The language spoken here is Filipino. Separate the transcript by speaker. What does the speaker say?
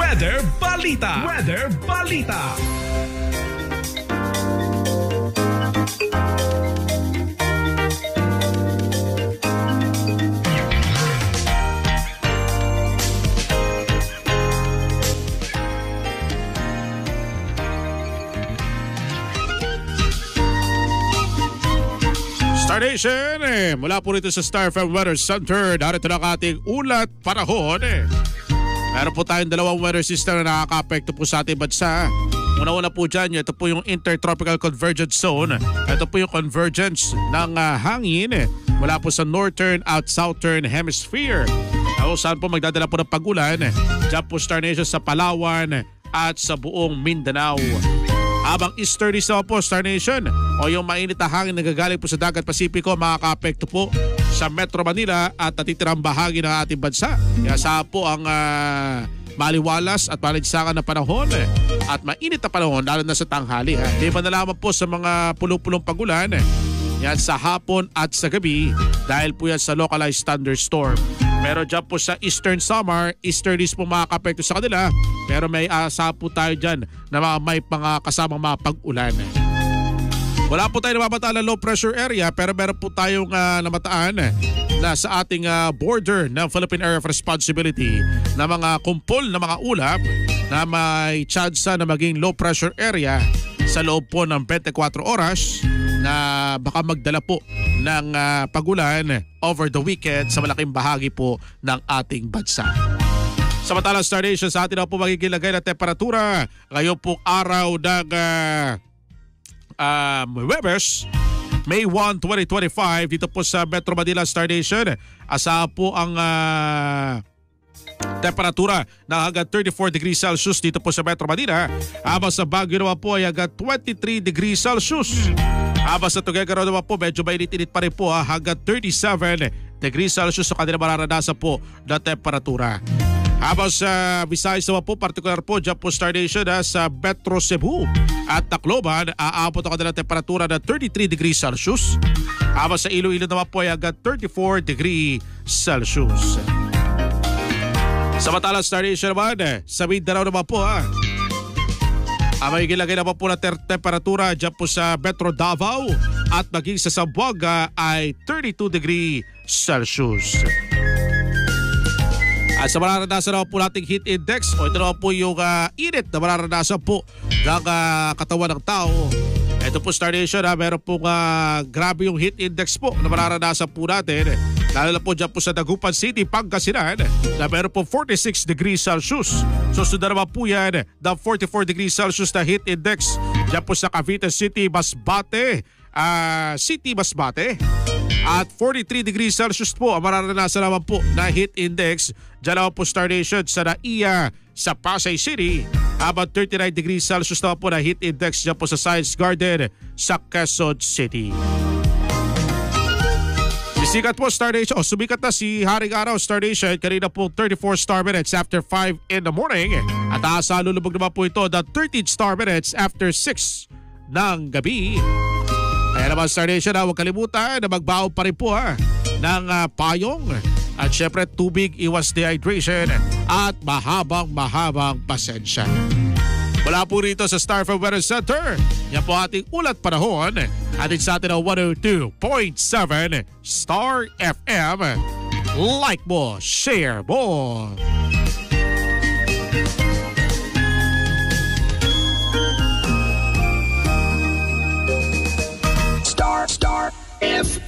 Speaker 1: Weather Balita. Weather Balita.
Speaker 2: Star Nation, mula po rito sa Star FM Weather Center, narito na ang ating ulat panahon. Meron po tayong dalawang weather system na nakaka-apekto po sa ating bansa. Una-una po dyan, ito po yung Intertropical Convergence Zone. Ito po yung convergence ng hangin mula po sa Northern at Southern Hemisphere. Saan po magdadala po ng pag-ulan dyan po Star Nation sa Palawan at sa buong Mindanao. Habang easterlies naman po Star Nation o yung mainit na hangin na gagaling po sa Dagat Pasipiko makaka-apekto po sa Metro Manila at natitirang bahagi ng ating bansa. Kaya sa po ang maliwalas at malinsakan na panahon at mainit na panahon lalo na sa tanghali. Di ba nalaman po sa mga pulong-pulong pagulan yan sa hapon at sa gabi dahil po yan sa localized thunderstorm. Pero dyan po sa Eastern Samar, easterlies po makaka-apekto sa kanila. Pero may asa po tayo dyan na may kasamang mga pag-ulan. Wala po tayo namabataan na low pressure area pero meron po tayong namataan na sa ating border ng Philippine Area of Responsibility na mga kumpol na mga ulap na may tsansa na maging low pressure area sa loob po ng 24 oras na baka magdala po ng pagulan over the weekend sa malaking bahagi po ng ating bansa. Samantala Star Nation, sa atin na po magigilagay na temperatura ngayon pong araw ng Webes, May 1, 2025 dito po sa Metro Manila Star Nation. Asahan po ang temperatura na hanggang 34 degrees Celsius dito po sa Metro Manila. Habang sa Baguio naman po ay hanggang 23 degrees Celsius. Habang sa Tuguegarao naman po medyo mainit-init pa rin po hanggang 37 degrees Celsius sa kanila mararanasan po na temperatura. Habang sa Visayas naman po, partikular po dyan po Star Nation sa Metro Cebu at Tacloban, aabot ang kanilang temperatura na 33 degrees Celsius. Habang sa Iloilo naman po ay hanggang 34 degrees Celsius. Samantala Star Nation naman, sa Mindanao naman po may gilagay naman po na temperatura dyan po sa Metro Davao at maging sa Zamboanga ay 32 degrees Celsius. At sa mararanasan naman po nating heat index o ito naman po yung init na mararanasan po ng katawan ng tao. Ito po Star Nation meron po grabe yung heat index po na mararanasan po natin. Lalo na po dyan po sa Dagupan City, Pangasinan na meron po 46 degrees Celsius. Susunod naman po yan ng 44 degrees Celsius na heat index dyan po sa Cavite City, Masbate. At 43 degrees Celsius po ang mararanasan naman po na heat index dyan naman po Star Nation sa Naiya sa Pasay City. Habang 39 degrees Celsius naman po na heat index dyan po sa Science Garden sa Quezon City. Sisikat po Star Nation, sumikat na si Haring Araw Star Nation kanina po 34 star minutes after 5 in the morning. At lulubog naman po ito na 13 star minutes after 6 ng gabi. Kaya naman Star Nation, huwag kalimutan na magbaon pa rin po ng payong. At syempre tubig, iwas dehydration at mahabang pasensya. Mula po rito sa Star FM Weather Center, yan po ating ulat panahon. Atin sa atin ang 102.7 Star FM. Like mo, share mo.
Speaker 1: Star FM.